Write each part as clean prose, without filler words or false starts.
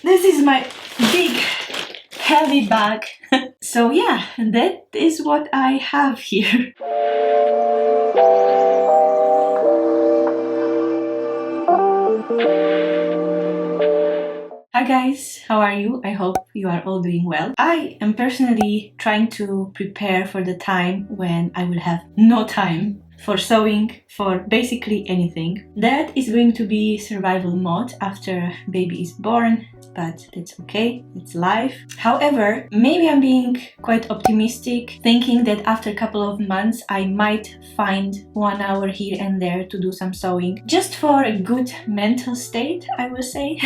This is my big heavy bag. So yeah, that is what I have here. Hi guys, how are you? I hope you are all doing well. I am personally trying to prepare for the time when I will have no time for sewing, for basically anything. That is going to be survival mode after baby is born, but that's okay, it's life. However, maybe I'm being quite optimistic, thinking that after a couple of months I might find 1 hour here and there to do some sewing, just for a good mental state, I will say.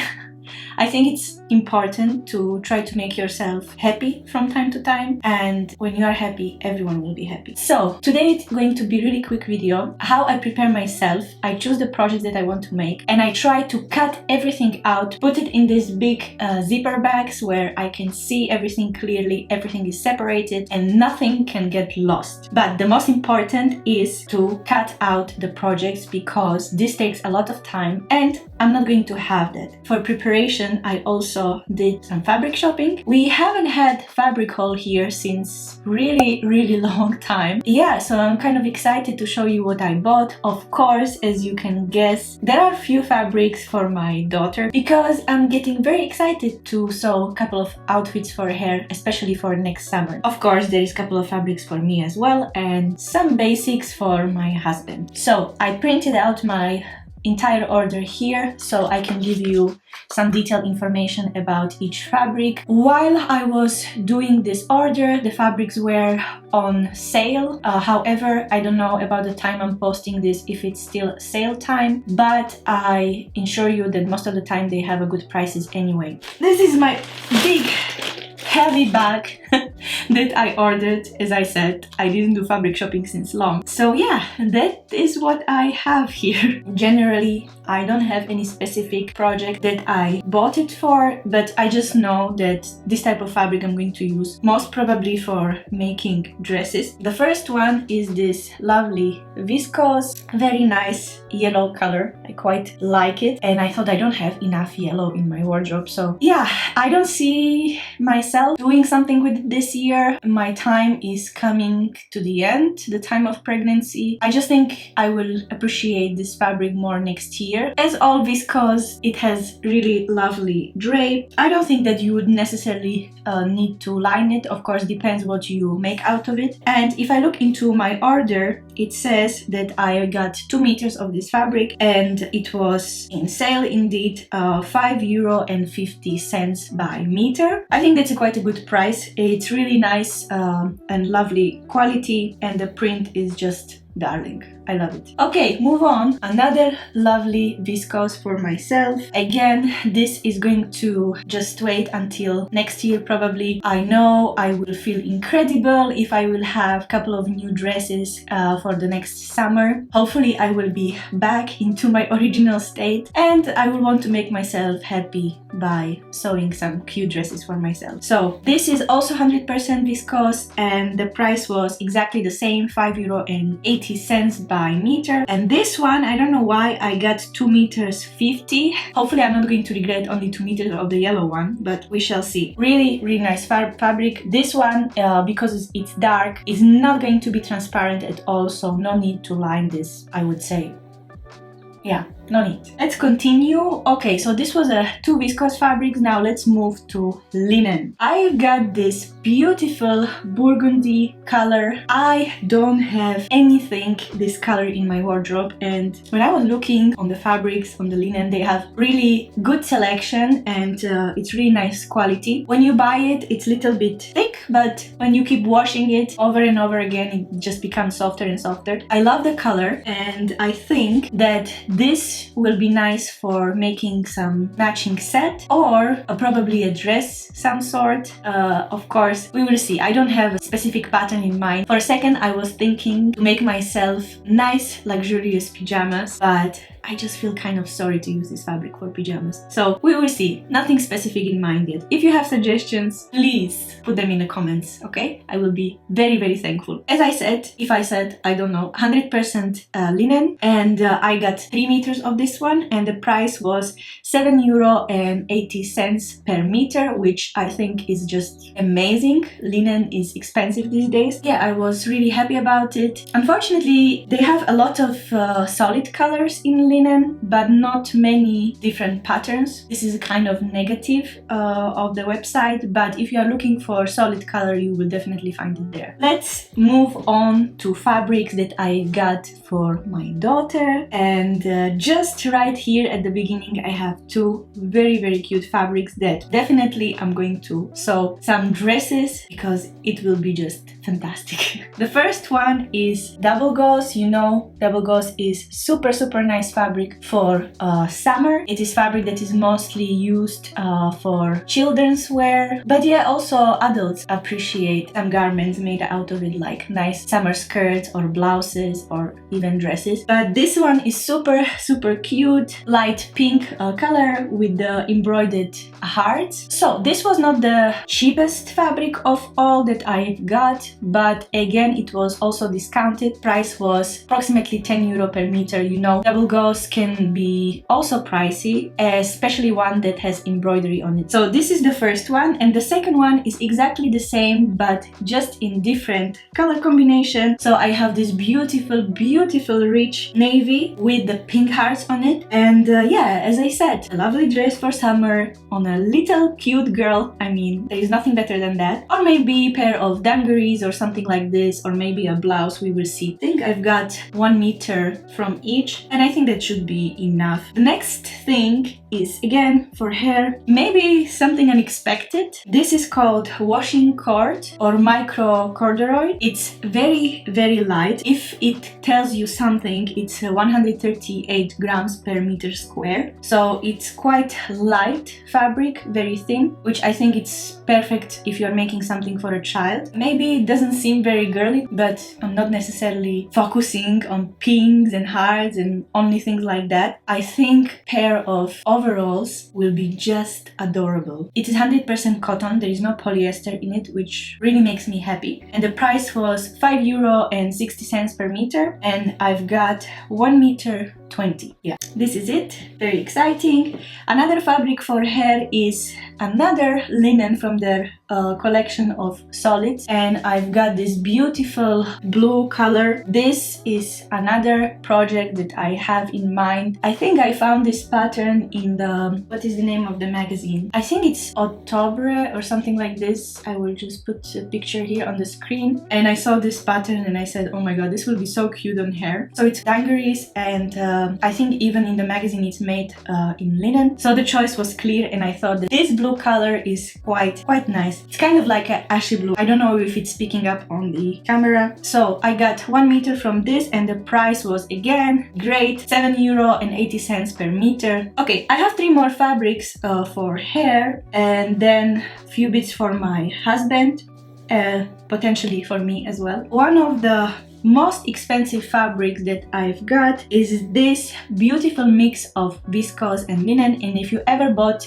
I think it's important to try to make yourself happy from time to time, and when you are happy, everyone will be happy. So today it's going to be a really quick video how I prepare myself. I choose the project that I want to make and I try to cut everything out, put it in these big zipper bags where I can see everything clearly, everything is separated and nothing can get lost. But the most important is to cut out the projects, because this takes a lot of time and I'm not going to have that. For preparation, I also did some fabric shopping. We haven't had fabric haul here since really long time. Yeah, so I'm kind of excited to show you what I bought. Of course, as you can guess, there are a few fabrics for my daughter because I'm getting very excited to sew a couple of outfits for her, especially for next summer. Of course, there is a couple of fabrics for me as well and some basics for my husband. So I printed out my entire order here so I can give you some detailed information about each fabric. While I was doing this order, the fabrics were on sale. However, I don't know about the time I'm posting this if it's still sale time, but I assure you that most of the time they have a good prices anyway. This is my big heavy bag that I ordered. As I said, I didn't do fabric shopping since long. So yeah, that is what I have here. Generally, I don't have any specific project that I bought it for, but I just know that this type of fabric I'm going to use most probably for making dresses. The first one is this lovely viscose, very nice yellow color. I quite like it and I thought I don't have enough yellow in my wardrobe. So yeah, I don't see myself doing something with it this year. My time is coming to the end, the time of pregnancy. I just think I will appreciate this fabric more next year. As all viscose, it has really lovely drape. I don't think that you would necessarily need to line it. Of course, depends what you make out of it. And if I look into my order, it says that I got 2 meters of this fabric and it was in sale indeed, €5.50 by meter. I think that's quite a good price. It's really nice and lovely quality and the print is just darling. I love it. Okay, move on. Another lovely viscose for myself. Again, this is going to just wait until next year probably. I know I will feel incredible if I will have a couple of new dresses for the next summer. Hopefully I will be back into my original state and I will want to make myself happy by sewing some cute dresses for myself. So this is also 100% viscose and the price was exactly the same, €5.80 by meter. And this one, I don't know why I got 2 meters 50. Hopefully I'm not going to regret only 2 meters of the yellow one, but we shall see. Really nice fabric. This one, because it's dark, is not going to be transparent at all, so no need to line this, I would say. Yeah, no need. Let's continue. Okay, so this was 2 viscose fabrics. Now let's move to linen. I've got this beautiful burgundy color. I don't have anything this color in my wardrobe, and when I was looking on the fabrics, on the linen, they have really good selection and it's really nice quality. When you buy it, it's a little bit thick, but when you keep washing it over and over again, it just becomes softer and softer. I love the color and I think that this will be nice for making some matching set or probably a dress some sort. Of course, we will see. I don't have a specific pattern in mind. For a second I was thinking to make myself nice luxurious pajamas, but I just feel kind of sorry to use this fabric for pajamas. So we will see. Nothing specific in mind yet. If you have suggestions, please put them in the comments, okay? I will be very, very thankful. As I said, if I said, I don't know, 100% linen, and I got 3 meters of this one, and the price was €7.80 per meter, which I think is just amazing. Linen is expensive these days. Yeah, I was really happy about it. Unfortunately, they have a lot of solid colors in linen, but not many different patterns. This is a kind of negative of the website, but if you are looking for solid color, you will definitely find it there. Let's move on to fabrics that I got for my daughter, and just right here at the beginning I have 2 very, very cute fabrics that definitely I'm going to sew some dresses because it will be just fantastic. The first one is double gauze. You know, double gauze is super nice fabric for summer. It is fabric that is mostly used for children's wear, but yeah, also adults appreciate some garments made out of it, like nice summer skirts or blouses or even dresses. But this one is super cute, light pink color with the embroidered hearts. So this was not the cheapest fabric of all that I got, but again it was also discounted. Price was approximately €10 per meter. You know, double gauze can be also pricey, especially one that has embroidery on it. So this is the first one, and the second one is exactly the same but just in different color combination. So I have this beautiful rich navy with the pink hearts on it, and yeah, as I said, a lovely dress for summer on a little cute girl. I mean, there is nothing better than that. Or maybe a pair of dungarees or something like this, or maybe a blouse, we will see. I think I've got 1 meter from each, and I think that should be enough. The next thing is again for hair, maybe something unexpected. This is called washing cord or micro corduroy. It's very light. If it tells you something, it's 138 grams per meter square, so it's quite light fabric, very thin, which I think it's perfect if you're making something for a child. Maybe it doesn't seem very girly, but I'm not necessarily focusing on pinks and hearts and only things like that. I think pair of overalls will be just adorable. It is 100% cotton, there is no polyester in it, which really makes me happy. And the price was €5.60 per meter, and I've got 1 meter 20. Yeah, this is it. Very exciting. Another fabric for hair is another linen from their collection of solids, and I've got this beautiful blue color. This is another project that I have in mind. I think I found this pattern in the, what is the name of the magazine? I think it's October or something like this. I will just put a picture here on the screen, and I saw this pattern and I said, oh my god, this will be so cute on hair. So it's dungarees, and I think even in the magazine it's made in linen. So the choice was clear, and I thought that this blue color is quite nice. It's kind of like an ashy blue. I don't know if it's picking up on the camera. So I got 1 meter from this, and the price was again great, €7.80 per meter. Okay, I have 3 more fabrics for hair, and then a few bits for my husband, potentially for me as well. One of the most expensive fabrics that I've got is this beautiful mix of viscose and linen, and if you ever bought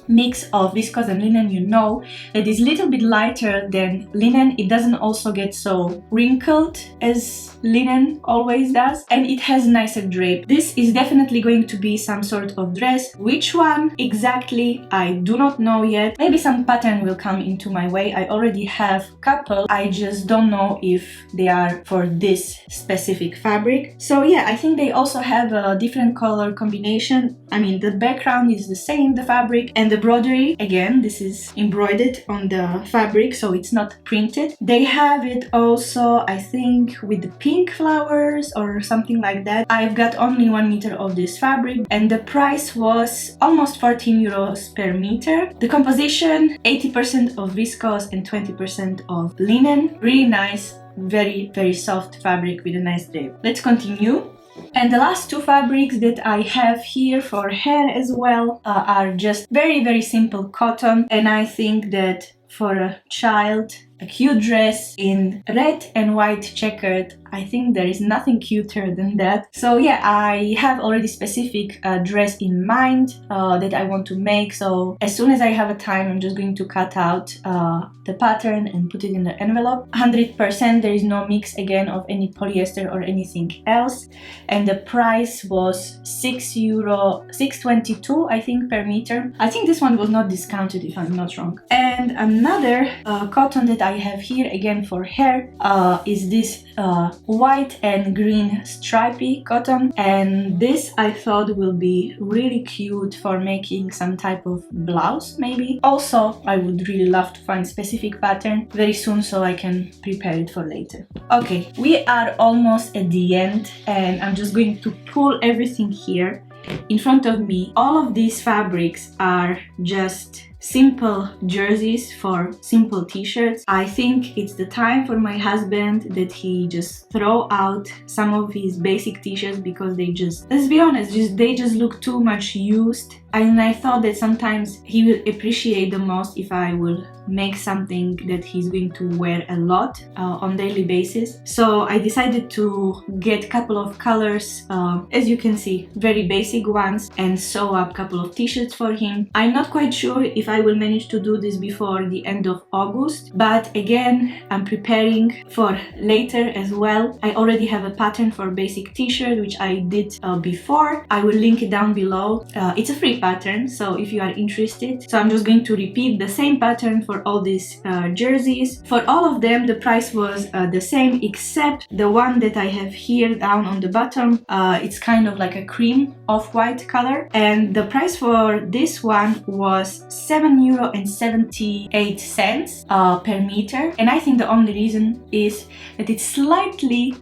mix of viscose and linen, you know that it's a little bit lighter than linen. It doesn't also get so wrinkled as linen always does, and it has nicer drape. This is definitely going to be some sort of dress. Which one exactly, I do not know yet. Maybe some pattern will come into my way. I already have a couple, I just don't know if they are for this specific fabric. So yeah, I think they also have a different color combination. I mean, the background is the same, the fabric, and the broderie, again, this is embroidered on the fabric, so it's not printed. They have it also, I think, with the pink flowers or something like that. I've got only 1 meter of this fabric, and the price was almost €14 per meter. The composition, 80% of viscose and 20% of linen. Really nice, very soft fabric with a nice drape. Let's continue. And the last 2 fabrics that I have here for hair as well are just very simple cotton, and I think that for a child a cute dress in red and white checkered. I think there is nothing cuter than that. So yeah, I have already specific dress in mind that I want to make. So as soon as I have a time, I'm just going to cut out the pattern and put it in the envelope. 100%, there is no mix again of any polyester or anything else. And the price was €6.22, I think, per meter. I think this one was not discounted if I'm not wrong. And another cotton that I have here again for hair is this white and green stripy cotton, and this I thought will be really cute for making some type of blouse maybe. Also, I would really love to find specific pattern very soon so I can prepare it for later. Okay, we are almost at the end and I'm just going to pull everything here in front of me. All of these fabrics are just simple jerseys for simple t-shirts. I think it's the time for my husband that he just throw out some of his basic t-shirts because they just, let's be honest, they just look too much used. And I thought that sometimes he will appreciate the most if I will make something that he's going to wear a lot on daily basis. So I decided to get a couple of colors, as you can see, very basic ones, and sew up a couple of t-shirts for him. I'm not quite sure if I will manage to do this before the end of August, but again, I'm preparing for later as well. I already have a pattern for basic t-shirt which I did before. I will link it down below. It's a free pattern, so if you are interested. So I'm just going to repeat the same pattern for all these jerseys. For all of them the price was the same except the one that I have here down on the bottom. It's kind of like a cream off-white color, and the price for this one was €7.78 per meter. And I think the only reason is that it's slightly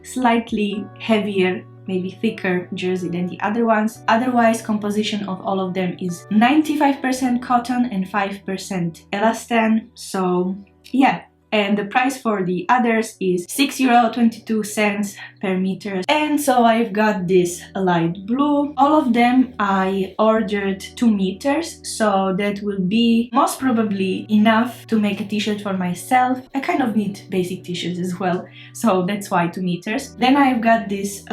heavier, maybe thicker jersey than the other ones. Otherwise, composition of all of them is 95% cotton and 5% elastan. So yeah. And the price for the others is €6.22 per meter. And so I've got this light blue. All of them I ordered 2 meters, so that will be most probably enough to make a t-shirt for myself. I kind of need basic t-shirts as well, so that's why 2 meters. Then I've got this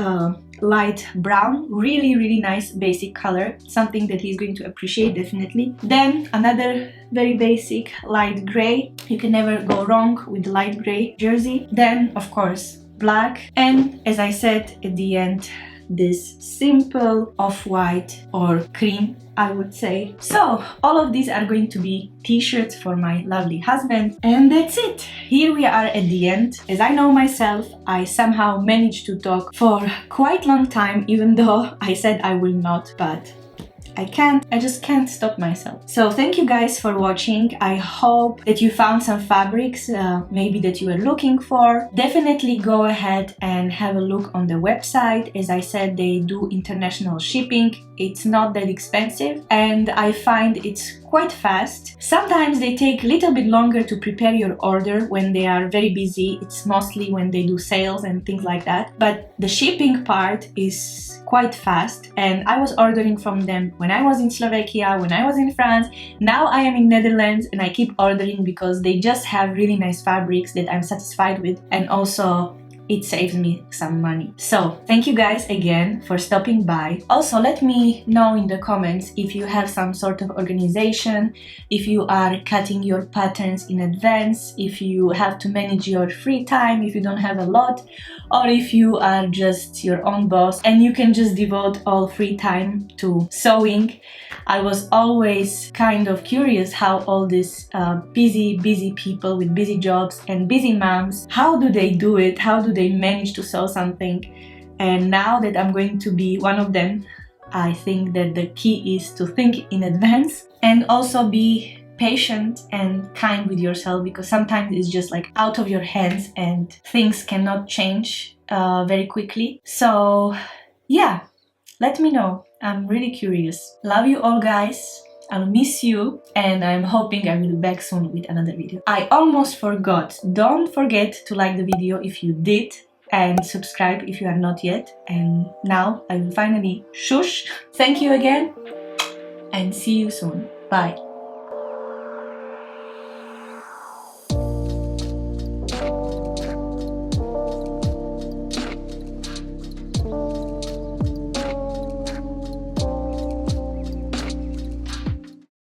light brown, really nice basic color, something that he's going to appreciate definitely. Then another very basic light gray. You can never go wrong with the light gray jersey. Then of course black, and as I said at the end, this simple off-white or cream, I would say. So all of these are going to be t-shirts for my lovely husband, and that's it. Here we are at the end. As I know myself, I somehow managed to talk for quite long time, even though I said I will not, but I just can't stop myself. So thank you guys for watching. I hope that you found some fabrics maybe that you were looking for. Definitely go ahead and have a look on the website. As I said, they do international shipping. It's not that expensive, and I find it's quite fast. Sometimes they take a little bit longer to prepare your order when they are very busy. It's mostly when they do sales and things like that, but the shipping part is quite fast. And I was ordering from them when I was in Slovakia, when I was in France. Now I am in Netherlands and I keep ordering because they just have really nice fabrics that I'm satisfied with, and also it saves me some money. So thank you guys again for stopping by. Also, let me know in the comments if you have some sort of organization, if you are cutting your patterns in advance, if you have to manage your free time, if you don't have a lot, or if you are just your own boss and you can just devote all free time to sewing. I was always kind of curious how all these busy people with busy jobs and busy moms, how do they do it? How do they manage to sew something? And now that I'm going to be one of them, I think that the key is to think in advance and also be patient and kind with yourself, because sometimes it's just like out of your hands and things cannot change very quickly. So yeah, let me know. I'm really curious. Love you all, guys. I'll miss you, and I'm hoping I will be back soon with another video. I almost forgot. Don't forget to like the video if you did, and subscribe if you are not yet. And now I will finally shush. Thank you again, and see you soon. Bye.